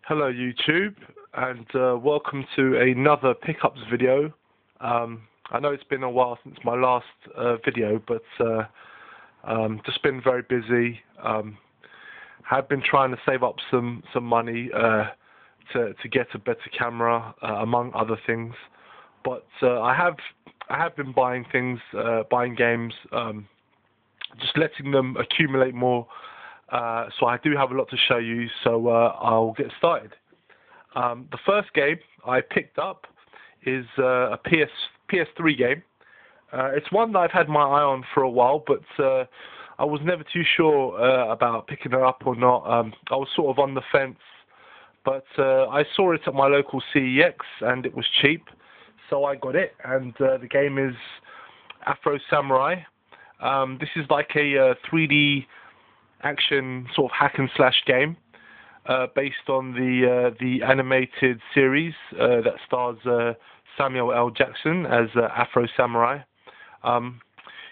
Hello YouTube, and welcome to another pickups video. I know it's been a while since my last video, but just been very busy. Have been trying to save up some money to get a better camera, among other things. But I have been buying things, buying games, just letting them accumulate more. So I do have a lot to show you, so I'll get started. The first game I picked up is a PS3 game. It's one that I've had my eye on for a while, but I was never too sure about picking it up or not. I was sort of on the fence, but I saw it at my local CEX and it was cheap, so I got it. And the game is Afro Samurai. This is like a 3D action sort of hack and slash game based on the animated series that stars Samuel L. Jackson as Afro Samurai.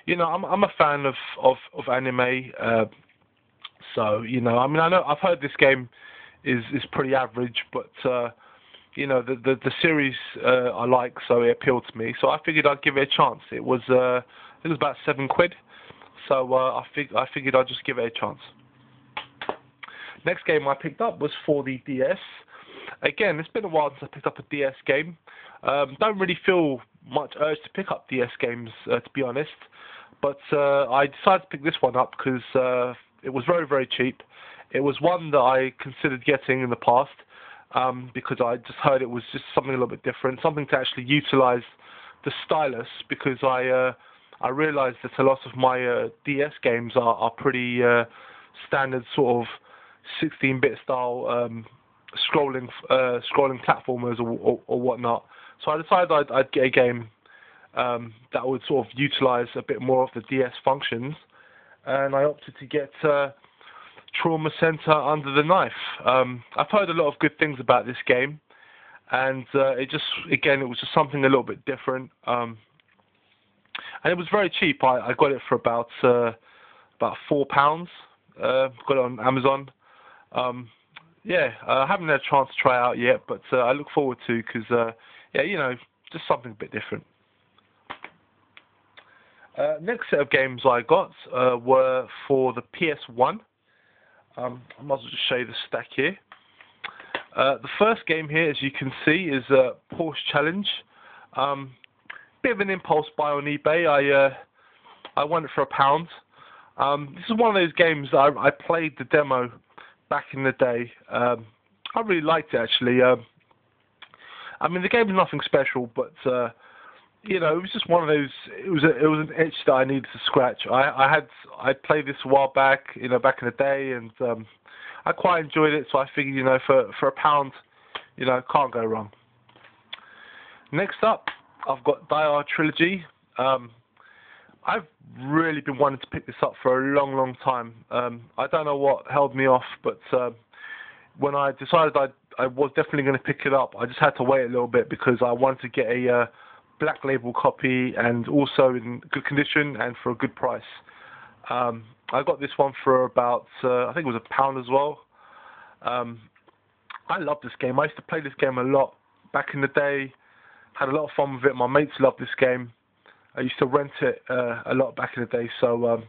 You know, I'm a fan of anime, so you know, I mean, I've heard this game is pretty average, but you know, the series I like, so it appealed to me. So I figured I'd give it a chance. It was about £7. So I figured I'd just give it a chance. Next game I picked up was for the DS. Again, it's been a while since I picked up a DS game. Don't really feel much urge to pick up DS games, to be honest. But I decided to pick this one up because it was very, very cheap. It was one that I considered getting in the past because I just heard it was just something a little bit different, something to actually utilize the stylus, because I realized that a lot of my DS games are pretty standard sort of 16-bit style scrolling platformers or whatnot. So I decided I'd get a game that would sort of utilize a bit more of the DS functions, and I opted to get Trauma Center Under the Knife. I've heard a lot of good things about this game, and it was just something a little bit different. And it was very cheap. I got it for about £4. Got it on Amazon. Yeah, I haven't had a chance to try it out yet, but I look forward to, because yeah, you know, just something a bit different. Next set of games I got were for the PS1. I might as well just show you the stack here. The first game here, as you can see, is Porsche Challenge. Bit of an impulse buy on eBay. I won it for £1. This is one of those games that I played the demo back in the day. I really liked it, actually. I mean, the game is nothing special, but you know, it was just one of those. It was an itch that I needed to scratch. I played this a while back, you know, back in the day, and I quite enjoyed it. So I figured, you know, for £1, you know, can't go wrong. Next up, I've got Die Hard Trilogy. I've really been wanting to pick this up for a long, long time. I don't know what held me off, but when I decided I was definitely going to pick it up, I just had to wait a little bit because I wanted to get a black label copy, and also in good condition and for a good price. I got this one for about, I think it was £1 as well. I love this game. I used to play this game a lot back in the day. Had a lot of fun with it. My mates loved this game. I used to rent it a lot back in the day. So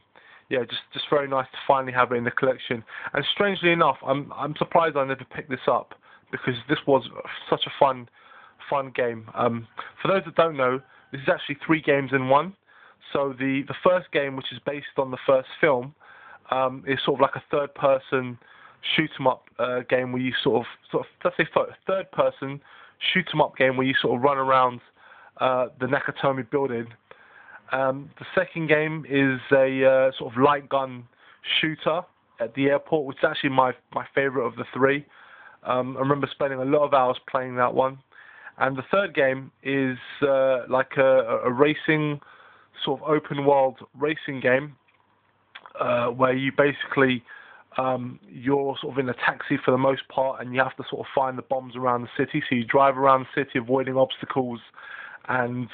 yeah, just very nice to finally have it in the collection. And strangely enough, I'm surprised I never picked this up, because this was such a fun game. For those that don't know, this is actually 3 games in one. So the first game, which is based on the first film, is sort of like a third-person shoot 'em up game where you sort of let's say third-person shoot 'em up game where you sort of run around the Nakatomi building. The second game is a sort of light gun shooter at the airport, which is actually my favorite of the 3. I remember spending a lot of hours playing that one. And the third game is like a racing, sort of open world racing game where you basically you're sort of in a taxi for the most part, and you have to sort of find the bombs around the city. So you drive around the city avoiding obstacles, and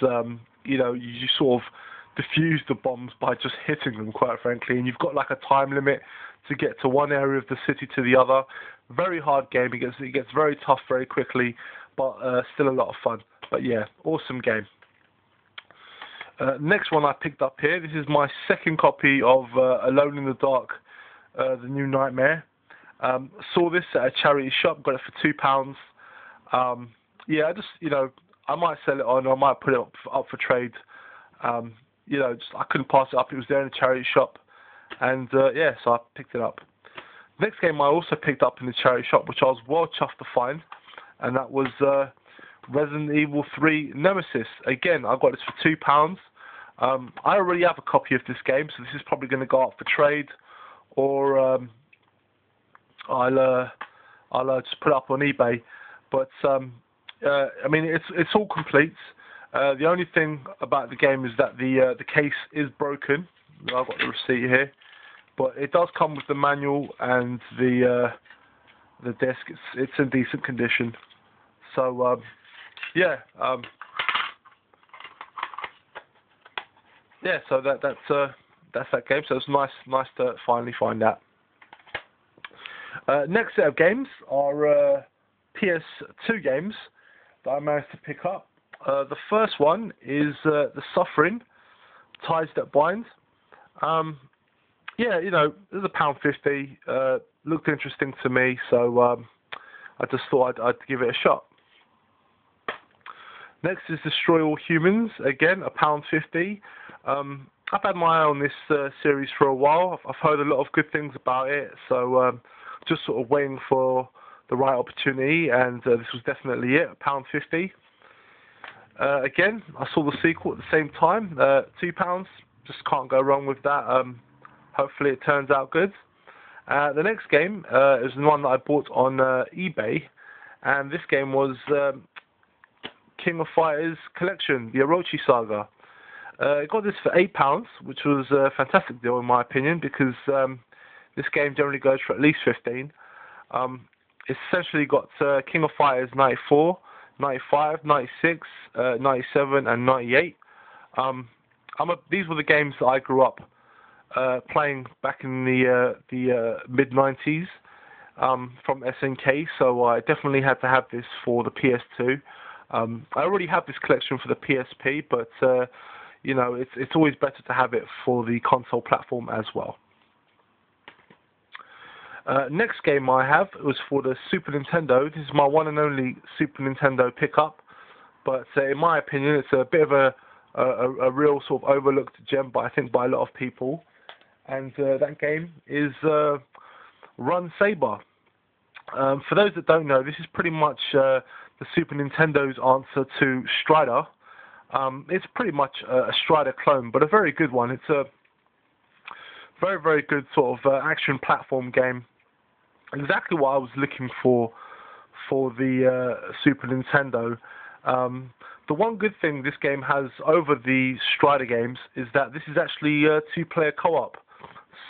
you know, you sort of defuse the bombs by just hitting them, quite frankly. And you've got like a time limit to get to one area of the city to the other. Very hard game. It gets very tough very quickly, but still a lot of fun. But yeah, awesome game. Next one I picked up here. This is my second copy of Alone in the Dark, The New Nightmare. Saw this at a charity shop. Got it for £2. Yeah, I might sell it on, or I might put it up for trade. I couldn't pass it up. It was there in a charity shop, and yeah, so I picked it up. Next game I also picked up in the charity shop, which I was well chuffed to find, and that was Resident Evil 3 Nemesis. Again, I got this for £2. I already have a copy of this game, so this is probably going to go up for trade, or I'll just put it up on eBay. But I mean, it's all complete. The only thing about the game is that the case is broken. I've got the receipt here, but it does come with the manual and the disc. It's in decent condition. So yeah, yeah. So that's that game. So it's nice to finally find that. Next set of games are PS2 games that I managed to pick up. The first one is The Suffering, Ties That Bind. Yeah, it was £1.50. Looked interesting to me, so I just thought I'd give it a shot. Next is Destroy All Humans, again £1.50. I've had my eye on this series for a while. I've heard a lot of good things about it, so just sort of waiting for the right opportunity, and this was definitely it, £1.50. Again, I saw the sequel at the same time, £2. Just can't go wrong with that. Hopefully it turns out good. The next game is the one that I bought on eBay, and this game was King of Fighters Collection, the Orochi Saga. I got this for £8, which was a fantastic deal in my opinion, because this game generally goes for at least 15. It's essentially got King of Fighters 94, 95, 96, 97, and 98. These were the games that I grew up playing back in the mid-90s from SNK, so I definitely had to have this for the PS2. I already have this collection for the PSP, but it's always better to have it for the console platform as well. Next game I have was for the Super Nintendo. This is my one and only Super Nintendo pickup, but in my opinion it's a bit of a real sort of overlooked gem, but I think by a lot of people, and that game is Run Saber. For those that don't know, this is pretty much the Super Nintendo's answer to Strider. It's pretty much a Strider clone, but a very good one. It's a very, very good sort of action platform game. Exactly what I was looking for the Super Nintendo. The one good thing this game has over the Strider games is that this is actually two-player co-op.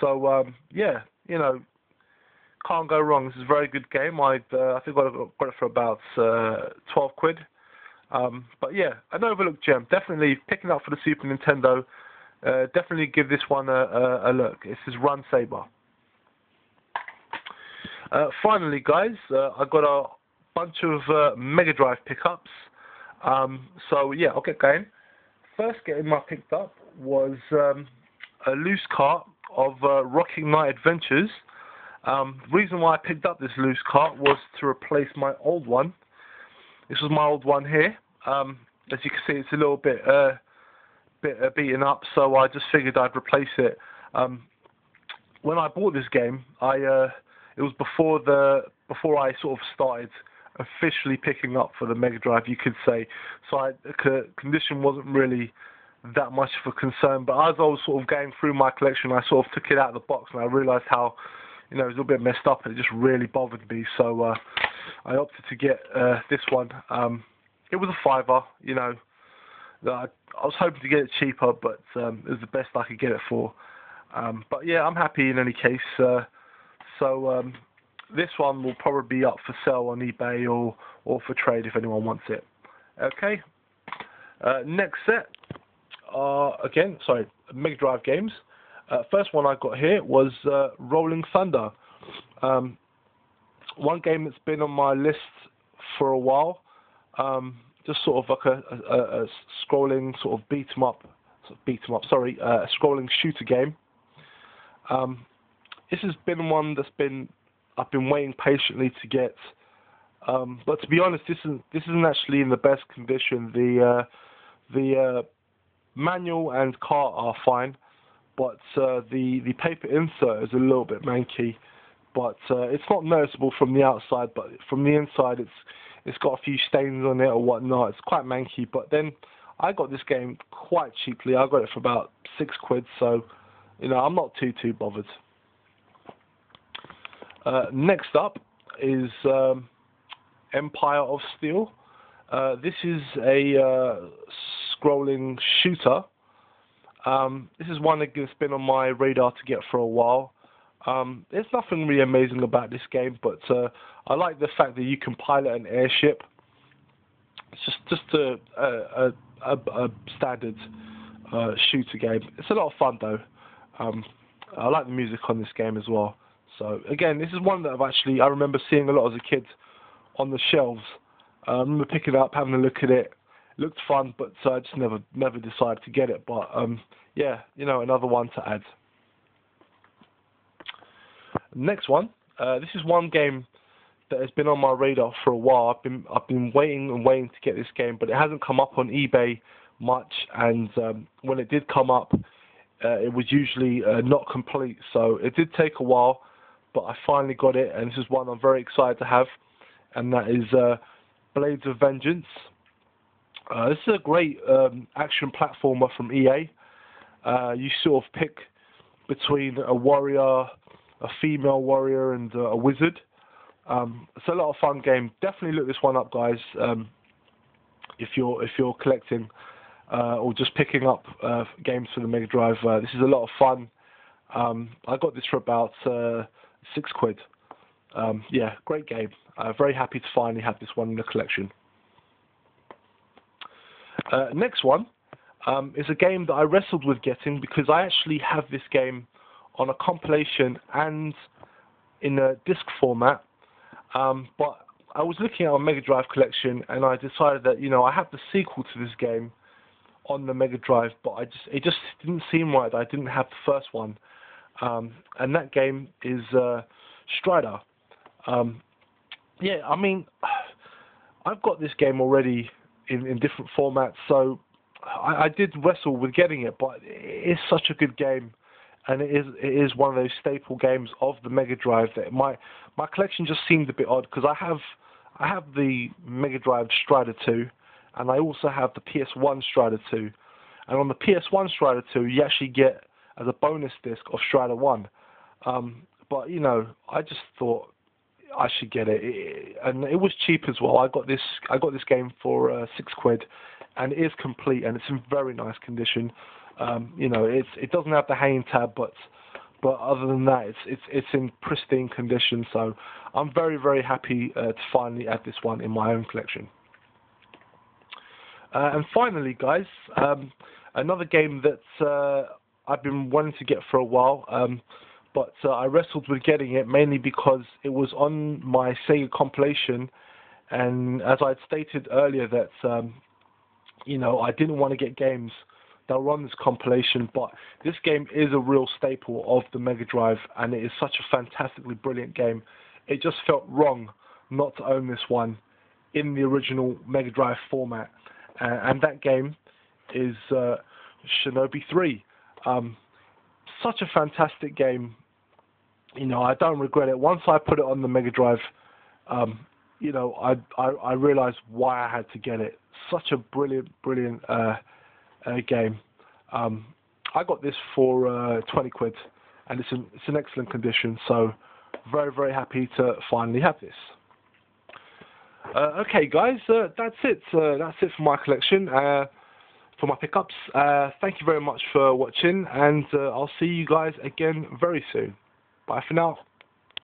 So yeah, can't go wrong. This is a very good game. I think I got it for about 12 quid. But yeah, an overlooked gem. Definitely picking up for the Super Nintendo. Definitely give this one a look. This is Run Saber. Finally, guys, I got a bunch of Mega Drive pickups. So yeah, I'll get going. First game I picked up was a loose cart of Rocking Knight Adventures. The reason why I picked up this loose cart was to replace my old one. This was my old one here. As you can see, it's a little bit beaten up, so I just figured I'd replace it. When I bought this game, it was before I sort of started officially picking up for the Mega Drive, you could say. So the condition wasn't really that much of a concern. But as I was sort of going through my collection, I sort of took it out of the box, and I realised how it was a little bit messed up, and it just really bothered me. So I opted to get this one. It was a £5. I was hoping to get it cheaper, but it was the best I could get it for. But yeah, I'm happy in any case. So this one will probably be up for sale on eBay or for trade if anyone wants it. Okay. Next set are, again, sorry, Mega Drive games. First one I got here was Rolling Thunder. One game that's been on my list for a while. Just sort of like a scrolling sort of scrolling shooter game. This has been one that's I've been waiting patiently to get. But to be honest, this isn't actually in the best condition. The manual and cart are fine, but the paper insert is a little bit manky. But it's not noticeable from the outside, but from the inside, it's got a few stains on it or whatnot. It's quite manky. But then I got this game quite cheaply. I got it for about £6, so I'm not too bothered. Next up is Empire of Steel. This is a scrolling shooter. This is one that's been on my radar to get for a while. There's nothing really amazing about this game, but I like the fact that you can pilot an airship. It's just a standard shooter game. It's a lot of fun though. I like the music on this game as well. So again, this is one that I remember seeing a lot as a kid on the shelves. I remember picking it up, having a look at it. It looked fun, but I just never decided to get it. But yeah, another one to add. Next one. This is one game that has been on my radar for a while. I've been waiting and waiting to get this game, but it hasn't come up on eBay much. And when it did come up, it was usually not complete. So it did take a while, but I finally got it, and this is one I'm very excited to have, and that is Blades of Vengeance. This is a great action platformer from EA. You sort of pick between a warrior, a female warrior, and a wizard. It's a lot of fun game. Definitely look this one up, guys. If you're collecting or just picking up games for the Mega Drive, this is a lot of fun. I got this for about £6. Yeah, great game. Very happy to finally have this one in the collection. Next one is a game that I wrestled with getting because I actually have this game on a compilation and in a disc format. But I was looking at a Mega Drive collection and I decided that I have the sequel to this game on the Mega Drive, but it just didn't seem right that I didn't have the first one. And that game is Strider. Yeah, I mean, I've got this game already in different formats, so I did wrestle with getting it, but it is such a good game, and it is one of those staple games of the Mega Drive that my collection just seemed a bit odd because I have the Mega Drive Strider 2, and I also have the PS1 Strider 2, and on the PS1 Strider 2 you actually get as a bonus disc of Strider 1. But I just thought I should get it, and it was cheap as well. I got this game for £6, and it is complete, and it's in very nice condition. It doesn't have the hanging tab, but other than that, it's in pristine condition. So I'm very happy to finally add this one in my own collection. And finally, guys, another game that I've been wanting to get for a while. But I wrestled with getting it mainly because it was on my Sega compilation, and as I'd stated earlier that I didn't want to get games that were on this compilation, but this game is a real staple of the Mega Drive, and it is such a fantastically brilliant game. It just felt wrong not to own this one in the original Mega Drive format, and that game is Shinobi 3. Such a fantastic game. I don't regret it. Once I put it on the Mega Drive, I realized why I had to get it. Such a brilliant game. I got this for £20, and it's in excellent condition. So very happy to finally have this. Okay, guys, that's it. That's it for my collection. For my pickups. Thank you very much for watching, and I'll see you guys again very soon. Bye for now.